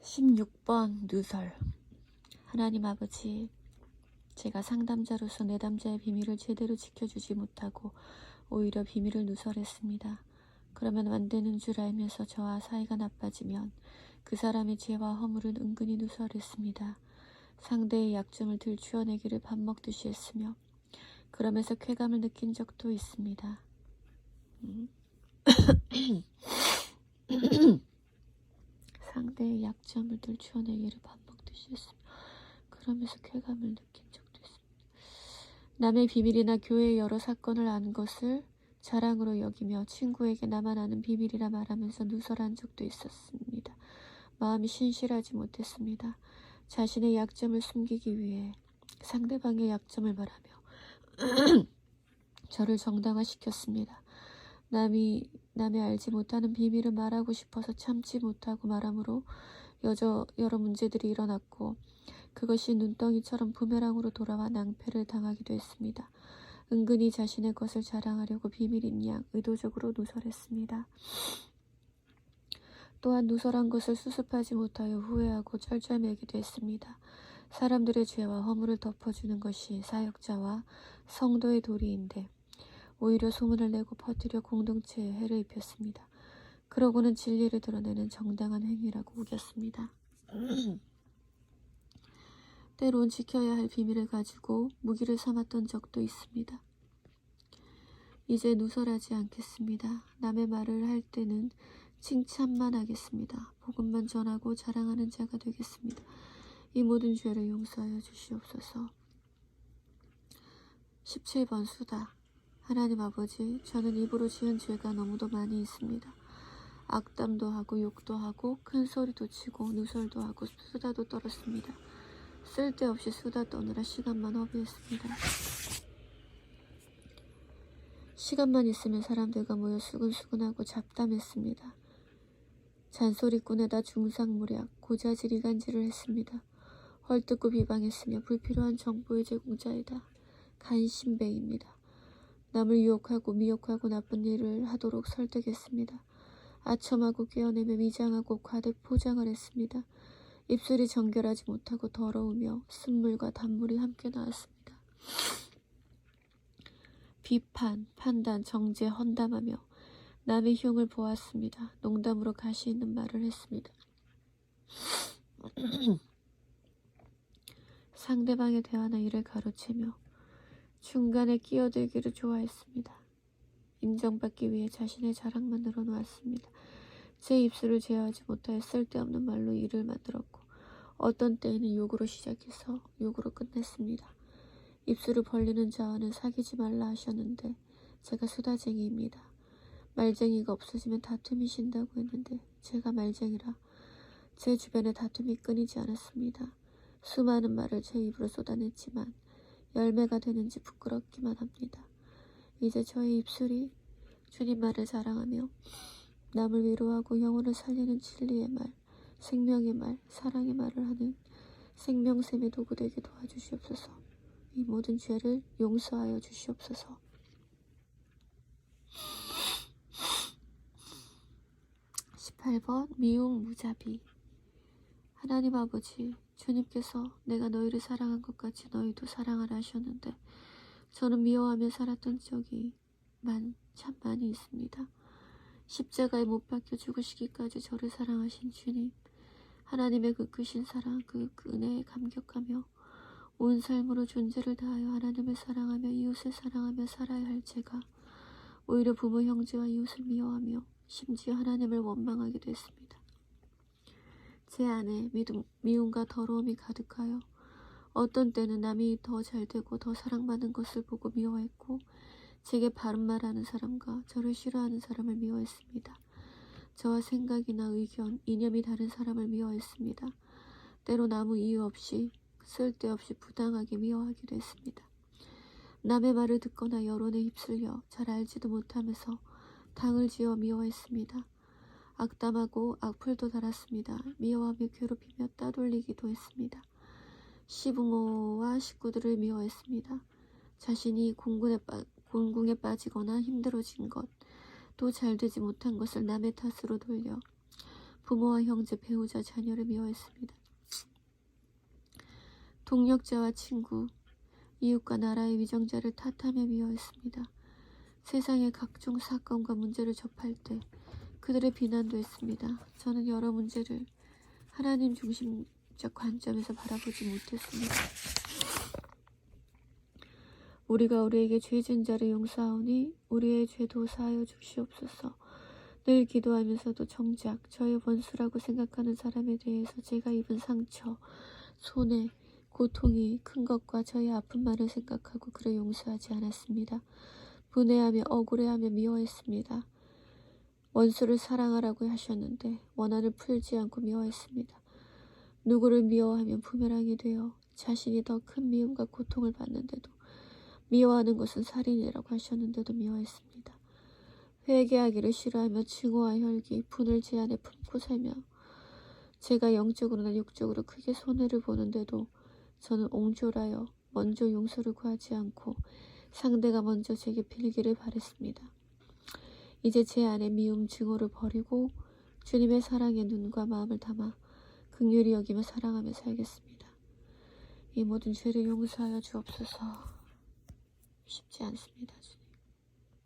16번 누설. 하나님 아버지, 제가 상담자로서 내담자의 비밀을 제대로 지켜주지 못하고 오히려 비밀을 누설했습니다. 그러면 안 되는 줄 알면서 저와 사이가 나빠지면 그 사람의 죄와 허물을 은근히 누설했습니다. 상대의 약점을 들추어내기를 밥 먹듯이 했으며 그러면서 쾌감을 느낀 적도 있습니다. 상대의 약점을 들추어내기를 밥 먹듯이 했으며 그러면서 쾌감을 느낀 적도 있습니다. 남의 비밀이나 교회의 여러 사건을 아는 것을 자랑으로 여기며 친구에게 나만 아는 비밀이라 말하면서 누설한 적도 있었습니다. 마음이 신실하지 못했습니다. 자신의 약점을 숨기기 위해 상대방의 약점을 말하며 저를 정당화시켰습니다. 남의 알지 못하는 비밀을 말하고 싶어서 참지 못하고 말함으로 여러 문제들이 일어났고 그것이 눈덩이처럼 부메랑으로 돌아와 낭패를 당하기도 했습니다. 은근히 자신의 것을 자랑하려고 비밀인 양 의도적으로 누설했습니다. 또한 누설한 것을 수습하지 못하여 후회하고 쩔쩔매기도 했습니다. 사람들의 죄와 허물을 덮어주는 것이 사역자와 성도의 도리인데 오히려 소문을 내고 퍼뜨려 공동체에 해를 입혔습니다. 그러고는 진리를 드러내는 정당한 행위라고 우겼습니다. 때론 지켜야 할 비밀을 가지고 무기를 삼았던 적도 있습니다. 이제 누설하지 않겠습니다. 남의 말을 할 때는 칭찬만 하겠습니다. 복음만 전하고 자랑하는 자가 되겠습니다. 이 모든 죄를 용서하여 주시옵소서. 17번 수다. 하나님 아버지, 저는 입으로 지은 죄가 너무도 많이 있습니다. 악담도 하고 욕도 하고 큰 소리도 치고 누설도 하고 수다도 떨었습니다. 쓸데없이 수다 떠느라 시간만 허비했습니다. 시간만 있으면 사람들과 모여 수근수근하고 잡담했습니다. 잔소리꾼에다 중상모략, 고자질 이간질을 했습니다. 헐뜯고 비방했으며 불필요한 정보의 제공자이다. 간신배입니다. 남을 유혹하고 미혹하고 나쁜 일을 하도록 설득했습니다. 아첨하고 꿰어내며 위장하고 과대 포장을 했습니다. 입술이 정결하지 못하고 더러우며 쓴물과 단물이 함께 나왔습니다. 비판, 판단, 정죄, 헌담하며 남의 흉을 보았습니다. 농담으로 가시 있는 말을 했습니다. 상대방의 대화나 일을 가로채며 중간에 끼어들기를 좋아했습니다. 인정받기 위해 자신의 자랑만 늘어놓았습니다. 제 입술을 제어하지 못하여 쓸데없는 말로 일을 만들었고 어떤 때에는 욕으로 시작해서 욕으로 끝냈습니다. 입술을 벌리는 자와는 사귀지 말라 하셨는데 제가 수다쟁이입니다. 말쟁이가 없어지면 다툼이 신다고 했는데 제가 말쟁이라 제 주변에 다툼이 끊이지 않았습니다. 수많은 말을 제 입으로 쏟아냈지만 열매가 되는지 부끄럽기만 합니다. 이제 저의 입술이 주님만을 자랑하며 남을 위로하고 영혼을 살리는 진리의 말, 생명의 말, 사랑의 말을 하는 생명샘의 도구 되게 도와주시옵소서. 이 모든 죄를 용서하여 주시옵소서. 18번 미움 무자비. 하나님 아버지, 주님께서 내가 너희를 사랑한 것 같이 너희도 사랑하라 하셨는데 저는 미워하며 살았던 적이 참 많이 있습니다. 십자가에 못 박혀 죽으시기까지 저를 사랑하신 주님, 하나님의 그 크신 사랑, 그 은혜에 감격하며 온 삶으로 존재를 다하여 하나님을 사랑하며 이웃을 사랑하며 살아야 할 제가 오히려 부모, 형제와 이웃을 미워하며 심지어 하나님을 원망하기도 했습니다. 제 안에 미움과 더러움이 가득하여 어떤 때는 남이 더 잘되고 더 사랑받는 것을 보고 미워했고 제게 바른 말하는 사람과 저를 싫어하는 사람을 미워했습니다. 저와 생각이나 의견, 이념이 다른 사람을 미워했습니다. 때론 아무 이유 없이 쓸데없이 부당하게 미워하기도 했습니다. 남의 말을 듣거나 여론에 휩쓸려 잘 알지도 못하면서 당을 지어 미워했습니다. 악담하고 악플도 달았습니다. 미워하며 괴롭히며 따돌리기도 했습니다. 시부모와 식구들을 미워했습니다. 자신이 공궁에 빠지거나 힘들어진 것, 또 잘되지 못한 것을 남의 탓으로 돌려 부모와 형제, 배우자, 자녀를 미워했습니다. 동력자와 친구, 이웃과 나라의 위정자를 탓하며 미워했습니다. 세상의 각종 사건과 문제를 접할 때 그들의 비난도 했습니다. 저는 여러 문제를 하나님 중심적 관점에서 바라보지 못했습니다. 우리가 우리에게 죄진 자를 용서하오니 우리의 죄도 사하여 주시옵소서. 늘 기도하면서도 정작 저의 원수라고 생각하는 사람에 대해서 제가 입은 상처, 손해, 고통이 큰 것과 저의 아픔만을 생각하고 그를 용서하지 않았습니다. 분해하며 억울해하며 미워했습니다. 원수를 사랑하라고 하셨는데 원한을 풀지 않고 미워했습니다. 누구를 미워하면 부메랑이 되어 자신이 더 큰 미움과 고통을 받는데도 미워하는 것은 살인이라고 하셨는데도 미워했습니다. 회개하기를 싫어하며 증오와 혈기, 분을 제 안에 품고 살며 제가 영적으로나 육적으로 크게 손해를 보는데도 저는 옹졸하여 먼저 용서를 구하지 않고 상대가 먼저 제게 빌기를 바랬습니다. 이제 제 안에 미움, 증오를 버리고 주님의 사랑의 눈과 마음을 담아 긍휼히 여기며 사랑하며 살겠습니다. 이 모든 죄를 용서하여 주옵소서. 쉽지 않습니다, 주님.